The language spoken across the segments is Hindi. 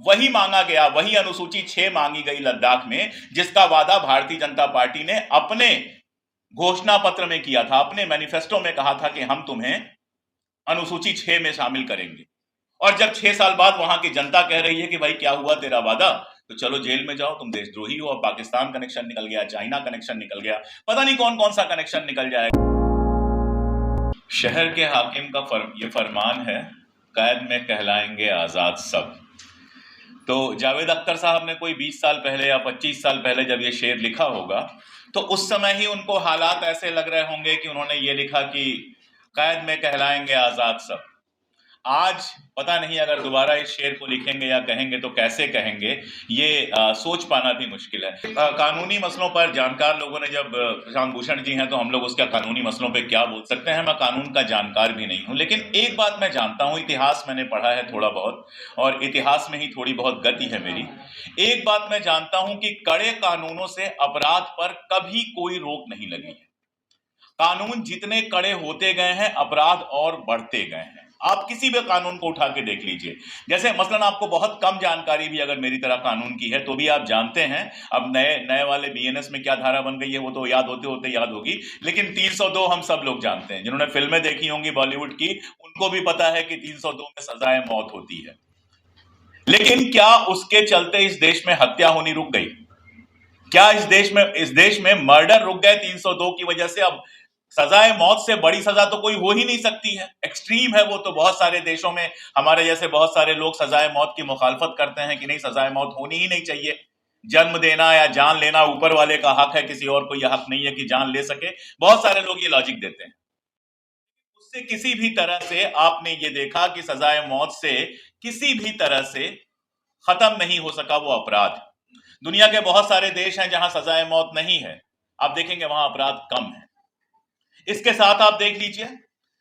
वही मांगा गया, वही अनुसूची 6 मांगी गई लद्दाख में, जिसका वादा भारतीय जनता पार्टी ने अपने घोषणा पत्र में किया था, अपने मैनिफेस्टो में कहा था कि हम तुम्हें अनुसूची 6 में शामिल करेंगे। और जब 6 साल बाद वहां की जनता कह रही है कि भाई क्या हुआ तेरा वादा, तो चलो जेल में जाओ, तुम देशद्रोही हो। अब पाकिस्तान कनेक्शन निकल गया, चाइना कनेक्शन निकल गया, पता नहीं कौन कौन सा कनेक्शन निकल जाएगा। शहर के हाकिम का ये फरमान है, कैद में कहलाएंगे आजाद सब। तो जावेद अख्तर साहब ने कोई 20 साल पहले या 25 साल पहले जब ये शेर लिखा होगा, तो उस समय ही उनको हालात ऐसे लग रहे होंगे कि उन्होंने ये लिखा कि कैद में कहलाएंगे आजाद सब। आज पता नहीं अगर दोबारा इस शेर को लिखेंगे या कहेंगे तो कैसे कहेंगे, ये सोच पाना भी मुश्किल है। कानूनी मसलों पर जानकार लोगों ने जब प्रशांत भूषण जी हैं तो हम लोग उसका कानूनी मसलों पे क्या बोल सकते हैं, मैं कानून का जानकार भी नहीं हूं, लेकिन एक बात मैं जानता हूं, इतिहास मैंने पढ़ा है थोड़ा बहुत, और इतिहास में ही थोड़ी बहुत गति है मेरी। एक बात मैं जानता हूं कि कड़े कानूनों से अपराध पर कभी कोई रोक नहीं लगी है। कानून जितने कड़े होते गए हैं, अपराध और बढ़ते गए हैं। आप किसी भी कानून को उठा के देख लीजिए। जैसे मसलन आपको बहुत कम जानकारी भी अगर मेरी तरह कानून की है तो भी आप जानते हैं, अब नए नए वाले बीएनएस में क्या धारा बन गई है वो तो याद होते होते याद होगी, लेकिन 302 हम सब लोग जानते हैं। जिन्होंने फिल्में देखी होंगी बॉलीवुड की, उनको भी पता है कि 302 में सजाए मौत होती है। लेकिन क्या उसके चलते इस देश में हत्या होनी रुक गई? क्या इस देश में मर्डर रुक गए 302 की वजह से? अब सजाए मौत से बड़ी सजा तो कोई हो ही नहीं सकती है, एक्सट्रीम है वो तो। बहुत सारे देशों में हमारे जैसे बहुत सारे लोग सजाए मौत की मुखालफत करते हैं कि नहीं, सजाए मौत होनी ही नहीं चाहिए। जन्म देना या जान लेना ऊपर वाले का हक है, किसी और को यह हक नहीं है कि जान ले सके। बहुत सारे लोग ये लॉजिक देते हैं। उससे किसी भी तरह से आपने ये देखा कि सजाए मौत से किसी भी तरह से खत्म नहीं हो सका वो अपराध। दुनिया के बहुत सारे देश हैं जहां सजाए मौत नहीं है, आप देखेंगे वहां अपराध कम है। इसके साथ आप देख लीजिए,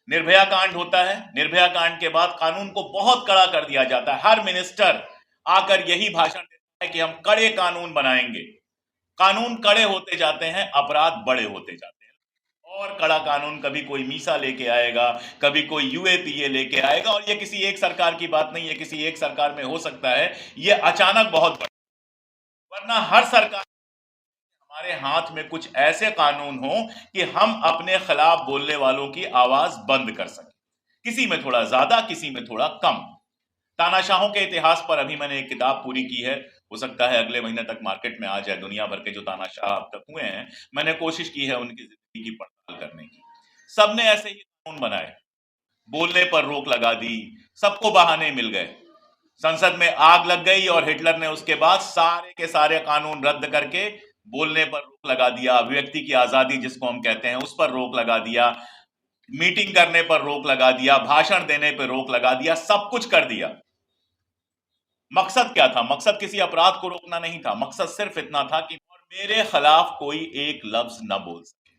निर्भया कांड होता है, निर्भया कांड के बाद कानून को बहुत कड़ा कर दिया जाता है। हर मिनिस्टर आकर यही भाषण देता है कि हम कड़े कानून बनाएंगे। कानून कड़े होते जाते हैं, अपराध बड़े होते जाते हैं। और कड़ा कानून कभी कोई मीसा लेके आएगा, कभी कोई यूएपीए लेके आएगा, और ये किसी एक सरकार की बात नहीं है, किसी एक सरकार में हो सकता है ये अचानक बहुत बड़ा, वरना हर सरकार हमारे हाथ में कुछ ऐसे कानून हो कि हम अपने खिलाफ बोलने वालों की आवाज बंद कर सकें, किसी में थोड़ा ज्यादा, किसी में थोड़ा कम। तानाशाहों के इतिहास पर अभी मैंने एक किताब पूरी की है, हो सकता है अगले महीने तक मार्केट में आ जाए। दुनिया भर के जो तानाशाह अब तक हुए हैं, मैंने कोशिश की है उनकी जिंदगी की पड़ताल करने की। सबने ऐसे ही कानून बनाए, बोलने पर रोक लगा दी, सबको बहाने मिल गए, संसद में आग लग गई और हिटलर ने उसके बाद सारे के सारे कानून रद्द करके बोलने पर रोक लगा दिया, अभिव्यक्ति की आजादी जिसको हम कहते हैं उस पर रोक लगा दिया, मीटिंग करने पर रोक लगा दिया, भाषण देने पर रोक लगा दिया, सब कुछ कर दिया। मकसद क्या था? मकसद किसी अपराध को रोकना नहीं था, मकसद सिर्फ इतना था कि मेरे खिलाफ कोई एक लफ्ज न बोल सके।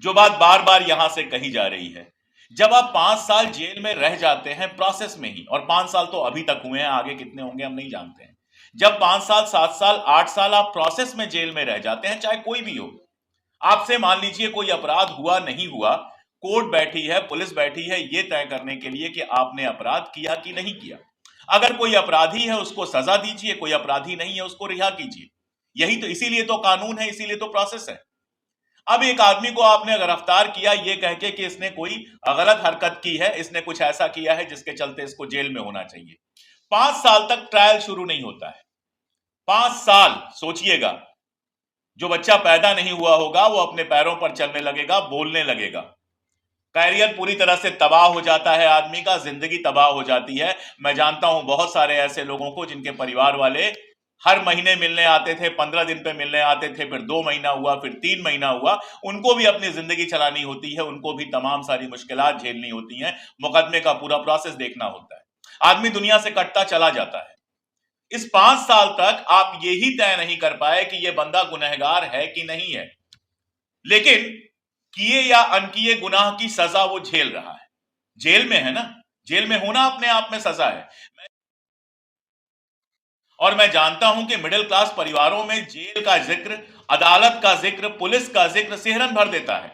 जो बात बार बार यहां से कही जा रही है, जब आप 5 साल जेल में रह जाते हैं प्रोसेस में ही, और 5 साल तो अभी तक हुए हैं, आगे कितने होंगे हम नहीं जानते हैं। जब 5 साल, 7 साल, 8 साल आप प्रोसेस में जेल में रह जाते हैं, चाहे कोई भी हो, आपसे मान लीजिए कोई अपराध हुआ नहीं हुआ, कोर्ट बैठी है, पुलिस बैठी है ये तय करने के लिए कि आपने अपराध किया कि नहीं किया। अगर कोई अपराधी है उसको सजा दीजिए, कोई अपराधी नहीं है उसको रिहा कीजिए। यही तो, इसीलिए तो कानून है, इसीलिए तो प्रोसेस है। अब एक आदमी को आपने गिरफ्तार किया ये कह के कि इसने कोई गलत हरकत की है, इसने कुछ ऐसा किया है जिसके चलते इसको जेल में होना चाहिए। 5 साल तक ट्रायल शुरू नहीं होता है। 5 साल सोचिएगा, जो बच्चा पैदा नहीं हुआ होगा वो अपने पैरों पर चलने लगेगा, बोलने लगेगा, कैरियर पूरी तरह से तबाह हो जाता है, आदमी का जिंदगी तबाह हो जाती है। मैं जानता हूं बहुत सारे ऐसे लोगों को जिनके परिवार वाले हर महीने मिलने आते थे, 15 दिन पे मिलने आते थे, फिर 2 महीना हुआ, फिर 3 महीना हुआ, उनको भी अपनी जिंदगी चलानी होती है, उनको भी तमाम सारी मुश्किलात झेलनी होती हैं, मुकदमे का पूरा प्रोसेस देखना होता है। आदमी दुनिया से कटता चला जाता है। इस 5 साल तक आप यही तय नहीं कर पाए कि यह बंदा गुनहगार है कि नहीं है, लेकिन किए या अनकिए गुनाह की सजा वो झेल रहा है। जेल में है ना, जेल में होना अपने आप में सजा है। और मैं जानता हूं कि मिडिल क्लास परिवारों में जेल का जिक्र, अदालत का जिक्र, पुलिस का जिक्र सिहरन भर देता है।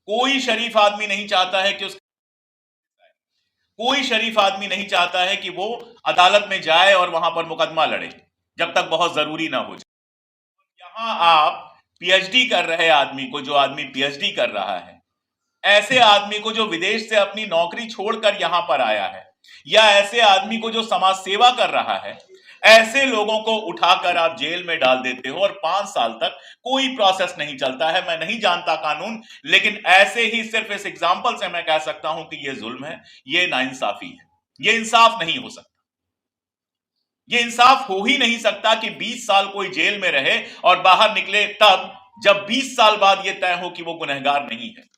कोई शरीफ आदमी नहीं चाहता है कि कोई शरीफ आदमी नहीं चाहता है कि वो अदालत में जाए और वहां पर मुकदमा लड़े जब तक बहुत जरूरी ना हो जाए। यहां आप पीएचडी कर रहे आदमी को, जो आदमी पीएचडी कर रहा है, ऐसे आदमी को जो विदेश से अपनी नौकरी छोड़कर यहां पर आया है, या ऐसे आदमी को जो समाज सेवा कर रहा है, ऐसे लोगों को उठाकर आप जेल में डाल देते हो और 5 साल तक कोई प्रोसेस नहीं चलता है। मैं नहीं जानता कानून, लेकिन ऐसे ही सिर्फ इस एग्जाम्पल से मैं कह सकता हूं कि यह जुल्म है, यह नाइंसाफी है, यह इंसाफ नहीं हो सकता। यह इंसाफ हो ही नहीं सकता कि 20 साल कोई जेल में रहे और बाहर निकले तब, जब 20 साल बाद यह तय हो कि वो गुनहगार नहीं है।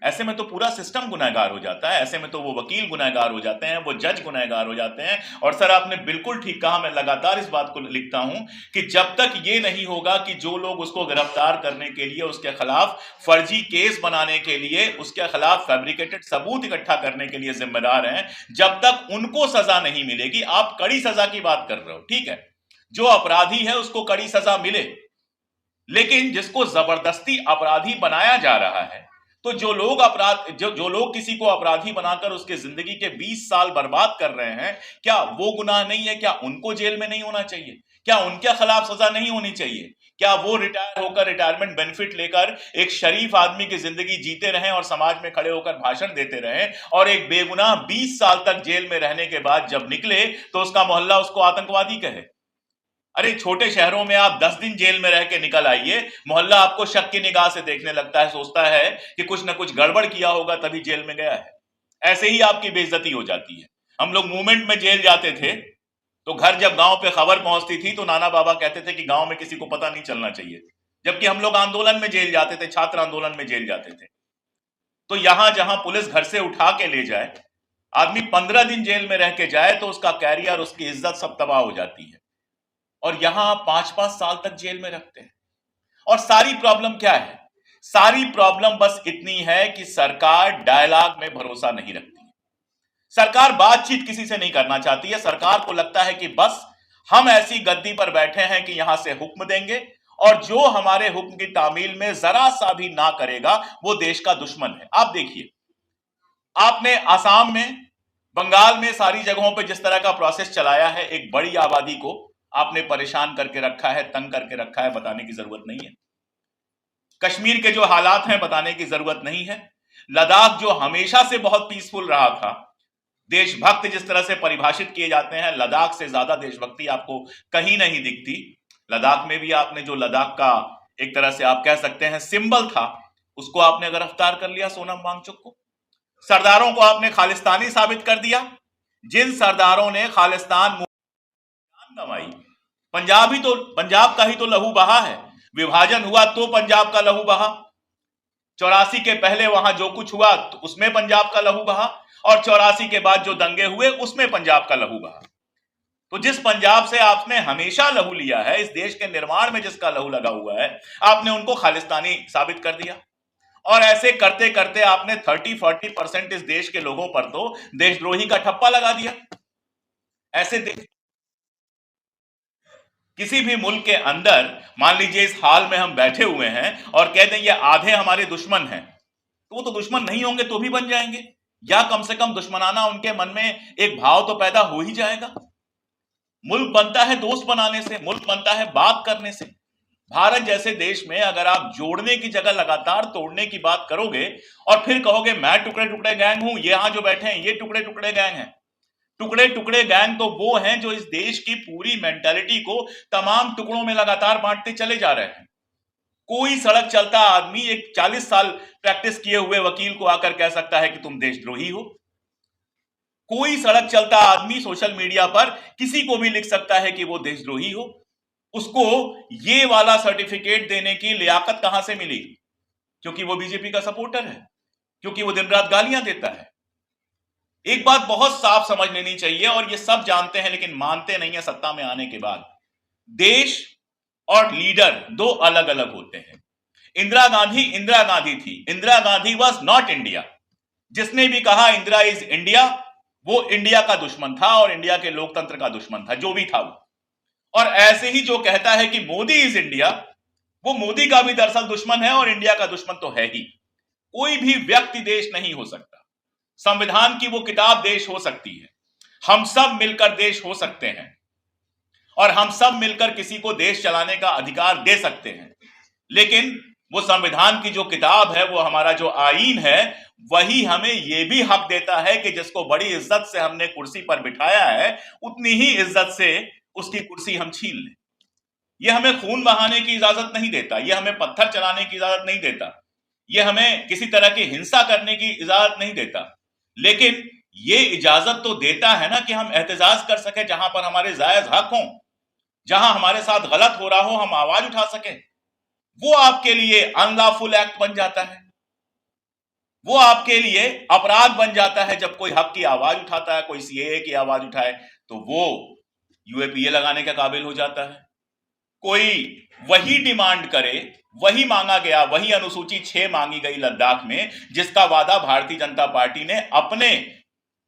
ऐसे में तो पूरा सिस्टम गुनहगार हो जाता है, ऐसे में तो वो वकील गुनहगार हो जाते हैं, वो जज गुनहगार हो जाते हैं। और सर, आपने बिल्कुल ठीक कहा, मैं लगातार इस बात को लिखता हूं कि जब तक ये नहीं होगा कि जो लोग उसको गिरफ्तार करने के लिए, उसके खिलाफ फर्जी केस बनाने के लिए, उसके खिलाफ फैब्रिकेटेड सबूत इकट्ठा करने के लिए जिम्मेदार हैं, जब तक उनको सजा नहीं मिलेगी। आप कड़ी सजा की बात कर रहे हो, ठीक है, जो अपराधी है उसको कड़ी सजा मिले, लेकिन जिसको जबरदस्ती अपराधी बनाया जा रहा है, तो जो लोग किसी को अपराधी बनाकर उसके जिंदगी के 20 साल बर्बाद कर रहे हैं, क्या वो गुनाह नहीं है? क्या उनको जेल में नहीं होना चाहिए? क्या उनके खिलाफ सजा नहीं होनी चाहिए? क्या वो रिटायर होकर, रिटायरमेंट बेनिफिट लेकर एक शरीफ आदमी की जिंदगी जीते रहें और समाज में खड़े होकर भाषण देते रहें, और एक बेगुनाह 20 साल तक जेल में रहने के बाद जब निकले तो उसका मोहल्ला उसको आतंकवादी कहे? अरे, छोटे शहरों में आप 10 दिन जेल में रह के निकल आइए, मोहल्ला आपको शक की निगाह से देखने लगता है, सोचता है कि कुछ ना कुछ गड़बड़ किया होगा तभी जेल में गया है। ऐसे ही आपकी बेइज्जती हो जाती है। हम लोग मूवमेंट में जेल जाते थे तो घर जब गांव पे खबर पहुंचती थी तो नाना बाबा कहते थे कि गांव में किसी को पता नहीं चलना चाहिए, जबकि हम लोग आंदोलन में जेल जाते थे, छात्र आंदोलन में जेल जाते थे। तो यहां जहां पुलिस घर से उठा के ले जाए, आदमी 15 दिन जेल में रह के जाए तो उसका कैरियर, उसकी इज्जत सब तबाह हो जाती है, और यहां आप 5-5 साल तक जेल में रखते हैं। और सारी प्रॉब्लम क्या है? सारी प्रॉब्लम बस इतनी है कि सरकार डायलॉग में भरोसा नहीं रखती है। सरकार बातचीत किसी से नहीं करना चाहती है। सरकार को लगता है कि बस हम ऐसी गद्दी पर बैठे हैं कि यहां से हुक्म देंगे, और जो हमारे हुक्म की तामील में जरा सा भी ना करेगा वो देश का दुश्मन है। आप देखिए, आपने आसाम में, बंगाल में, सारी जगहों पर जिस तरह का प्रोसेस चलाया है, एक बड़ी आबादी को आपने परेशान करके रखा है, तंग करके रखा है, बताने की जरूरत नहीं है। कश्मीर के जो हालात हैं, बताने की जरूरत नहीं है। लद्दाख जो हमेशा से बहुत पीसफुल रहा था, देशभक्त जिस तरह से परिभाषित किए जाते हैं, लद्दाख से ज्यादा देशभक्ति आपको कहीं नहीं दिखती। लद्दाख में भी आपने जो लद्दाख का एक तरह से आप कह सकते हैं सिंबल था, उसको आपने गिरफ्तार कर लिया, सोनम वांगचुक को। सरदारों को आपने खालिस्तानी साबित कर दिया। जिन सरदारों ने खालिस्तान गंवाई, पंजाब का ही तो लहू बहा है। विभाजन हुआ तो पंजाब का लहू बहा, 84 के पहले वहां जो कुछ हुआ तो उसमें पंजाब का लहू बहा, और 84 के बाद जो दंगे हुए उसमें पंजाब का लहू बहा। तो जिस पंजाब से आपने हमेशा लहू लिया है, इस देश के निर्माण में जिसका लहू लगा हुआ है, आपने उनको खालिस्तानी साबित कर दिया। और ऐसे करते करते आपने 30-40% इस देश के लोगों पर तो देशद्रोही का ठप्पा लगा दिया। ऐसे किसी भी मुल्क के अंदर, मान लीजिए इस हाल में हम बैठे हुए हैं और कह दें ये आधे हमारे दुश्मन हैं, तो वो तो दुश्मन नहीं होंगे तो भी बन जाएंगे, या कम से कम दुश्मनाना उनके मन में एक भाव तो पैदा हो ही जाएगा। मुल्क बनता है दोस्त बनाने से, मुल्क बनता है बात करने से। भारत जैसे देश में अगर आप जोड़ने की जगह लगातार तोड़ने की बात करोगे और फिर कहोगे मैं टुकड़े टुकड़े गैंग हूं, ये यहां जो बैठे हैं ये टुकड़े टुकड़े गैंग हैं, टुकड़े टुकड़े गैंग तो वो हैं जो इस देश की पूरी मेंटालिटी को तमाम टुकड़ों में लगातार बांटते चले जा रहे हैं। कोई सड़क चलता आदमी एक 40 साल प्रैक्टिस किए हुए वकील को आकर कह सकता है कि तुम देशद्रोही हो। कोई सड़क चलता आदमी सोशल मीडिया पर किसी को भी लिख सकता है कि वो देशद्रोही हो। उसको ये वाला सर्टिफिकेट देने की लियाकत कहां से मिली? क्योंकि वो बीजेपी का सपोर्टर है, क्योंकि वो दिन रात गालियां देता है। एक बात बहुत साफ समझ लेनी चाहिए, और ये सब जानते हैं लेकिन मानते नहीं है सत्ता में आने के बाद, देश और लीडर दो अलग अलग होते हैं। इंदिरा गांधी थी, Indira Gandhi was not India. जिसने भी कहा इंदिरा इज इंडिया, वो इंडिया का दुश्मन था और इंडिया के लोकतंत्र का दुश्मन था, जो भी था वो। और ऐसे ही जो कहता है कि मोदी इज इंडिया, वो मोदी का भी दरअसल दुश्मन है और इंडिया का दुश्मन तो है ही। कोई भी व्यक्ति देश नहीं हो सकता। संविधान की वो किताब देश हो सकती है, हम सब मिलकर देश हो सकते हैं और हम सब मिलकर किसी को देश चलाने का अधिकार दे सकते हैं। लेकिन वो संविधान की जो किताब है, वो हमारा जो आईन है, वही हमें यह भी हक देता है कि जिसको बड़ी इज्जत से हमने कुर्सी पर बिठाया है, उतनी ही इज्जत से उसकी कुर्सी हम छीन लें। यह हमें खून बहाने की इजाजत नहीं देता, यह हमें पत्थर चलाने की इजाजत नहीं देता, यह हमें किसी तरह की हिंसा करने की इजाजत नहीं देता, लेकिन यह इजाजत तो देता है ना कि हम एहतजाज कर सके, जहां पर हमारे जायज हक हों, जहां हमारे साथ गलत हो रहा हो हम आवाज उठा सके। वो आपके लिए अनलॉफुल एक्ट बन जाता है, वो आपके लिए अपराध बन जाता है। जब कोई हक की आवाज उठाता है, कोई सीएए की आवाज उठाए, तो वो यूएपीए लगाने के काबिल हो जाता है। कोई वही डिमांड करे, वही मांगा गया, वही अनुसूची 6 मांगी गई लद्दाख में, जिसका वादा भारतीय जनता पार्टी ने अपने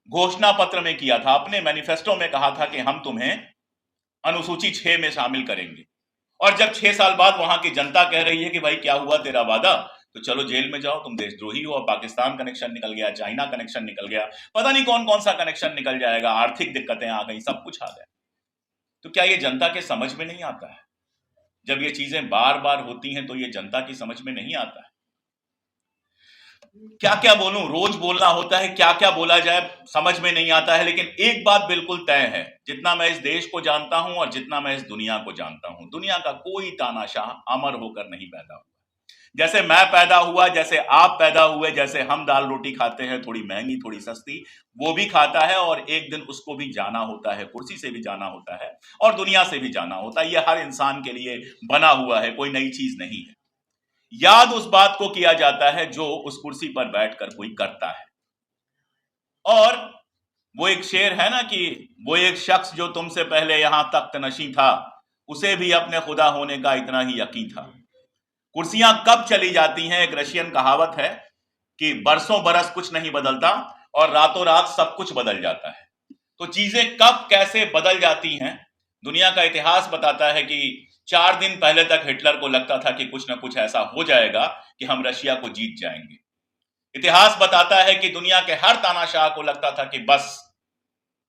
घोषणा पत्र में किया था, अपने मैनिफेस्टो में कहा था कि हम तुम्हें अनुसूची 6 में शामिल करेंगे। और जब 6 साल बाद वहां की जनता कह रही है कि भाई क्या हुआ तेरा वादा, तो चलो जेल में जाओ, तुम देशद्रोही हो। पाकिस्तान कनेक्शन निकल गया, चाइना कनेक्शन निकल गया, पता नहीं कौन कौन सा कनेक्शन निकल जाएगा, आर्थिक दिक्कतें आ गई, सब कुछ आ गया। तो क्या ये जनता के समझ में नहीं आता है? जब ये चीजें बार बार होती हैं तो ये जनता की समझ में नहीं आता है। क्या क्या बोलूं, रोज बोलना होता है, क्या क्या बोला जाए समझ में नहीं आता है। लेकिन एक बात बिल्कुल तय है, जितना मैं इस देश को जानता हूं और जितना मैं इस दुनिया को जानता हूं, दुनिया का कोई तानाशाह अमर होकर नहीं पैदा हुआ। जैसे मैं पैदा हुआ, जैसे आप पैदा हुए, जैसे हम दाल रोटी खाते हैं, थोड़ी महंगी थोड़ी सस्ती, वो भी खाता है और एक दिन उसको भी जाना होता है, कुर्सी से भी जाना होता है और दुनिया से भी जाना होता है। ये हर इंसान के लिए बना हुआ है, कोई नई चीज नहीं है। याद उस बात को किया जाता है जो उस कुर्सी पर बैठकर कोई करता है। और वो एक शेर है ना कि वो एक शख्स जो तुमसे पहले यहां तख्त नशी था, उसे भी अपने खुदा होने का इतना ही यकीन था। कुर्सियां कब चली जाती हैं, एक रशियन कहावत है कि बरसों बरस कुछ नहीं बदलता और रातों रात सब कुछ बदल जाता है। तो चीजें कब कैसे बदल जाती हैं, दुनिया का इतिहास बताता है कि 4 दिन पहले तक हिटलर को लगता था कि कुछ ना कुछ ऐसा हो जाएगा कि हम रशिया को जीत जाएंगे। इतिहास बताता है कि दुनिया के हर तानाशाह को लगता था कि बस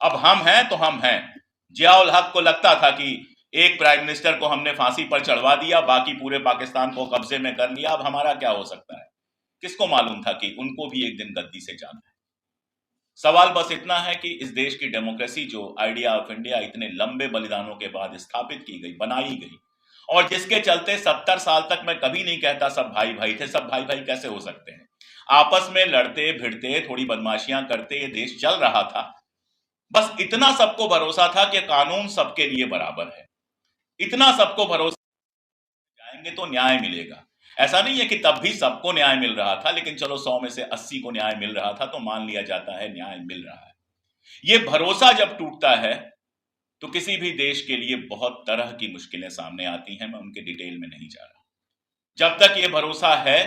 अब हम हैं तो हम हैं। जियाउल हक को लगता था कि एक प्राइम मिनिस्टर को हमने फांसी पर चढ़वा दिया, बाकी पूरे पाकिस्तान को कब्जे में कर लिया, अब हमारा क्या हो सकता है। किसको मालूम था कि उनको भी एक दिन गद्दी से जाना है। सवाल बस इतना है कि इस देश की डेमोक्रेसी, जो आइडिया ऑफ इंडिया इतने लंबे बलिदानों के बाद स्थापित की गई, बनाई गई, और जिसके चलते 70 साल तक मैं कभी नहीं कहता सब भाई भाई थे, सब भाई भाई कैसे हो सकते हैं, आपस में लड़ते भिड़ते, थोड़ी बदमाशियां करते ये देश चल रहा था। बस इतना सबको भरोसा था कि कानून सबके लिए बराबर है, इतना सबको भरोसा जाएंगे तो न्याय मिलेगा। ऐसा नहीं है कि तब भी सबको न्याय मिल रहा था, लेकिन चलो 100 में से 80 को न्याय मिल रहा था तो मान लिया जाता है न्याय मिल रहा है। ये भरोसा जब टूटता है तो किसी भी देश के लिए बहुत तरह की मुश्किलें सामने आती हैं। मैं उनके डिटेल में नहीं जा रहा। जब तक ये भरोसा है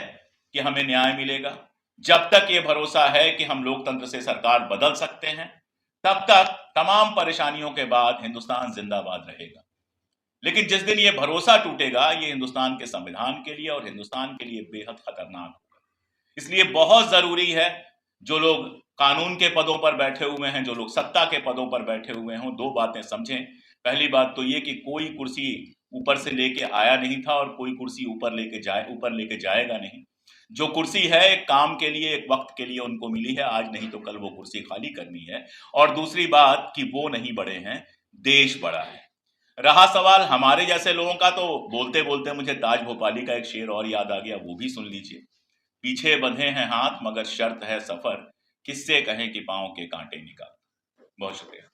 कि हमें न्याय मिलेगा, जब तक ये भरोसा है कि हम लोकतंत्र से सरकार बदल सकते हैं, तब तक तमाम परेशानियों के बाद हिंदुस्तान जिंदाबाद रहेगा। लेकिन जिस दिन ये भरोसा टूटेगा, ये हिंदुस्तान के संविधान के लिए और हिंदुस्तान के लिए बेहद खतरनाक होगा। इसलिए बहुत जरूरी है, जो लोग कानून के पदों पर बैठे हुए हैं, जो लोग सत्ता के पदों पर बैठे हुए हों, 2 बातें समझें। पहली बात तो ये कि कोई कुर्सी ऊपर से लेके आया नहीं था और कोई कुर्सी ऊपर लेके जाएगा नहीं। जो कुर्सी है एक काम के लिए, एक वक्त के लिए उनको मिली है, आज नहीं तो कल वो कुर्सी खाली करनी है। और दूसरी बात कि वो नहीं बड़े हैं, देश बड़ा है। रहा सवाल हमारे जैसे लोगों का, तो बोलते बोलते मुझे ताज भोपाली का एक शेर और याद आ गया, वो भी सुन लीजिए। पीछे बंधे हैं हाथ मगर शर्त है सफर, किससे कहें कि पांव के कांटे निकाल। बहुत शुक्रिया।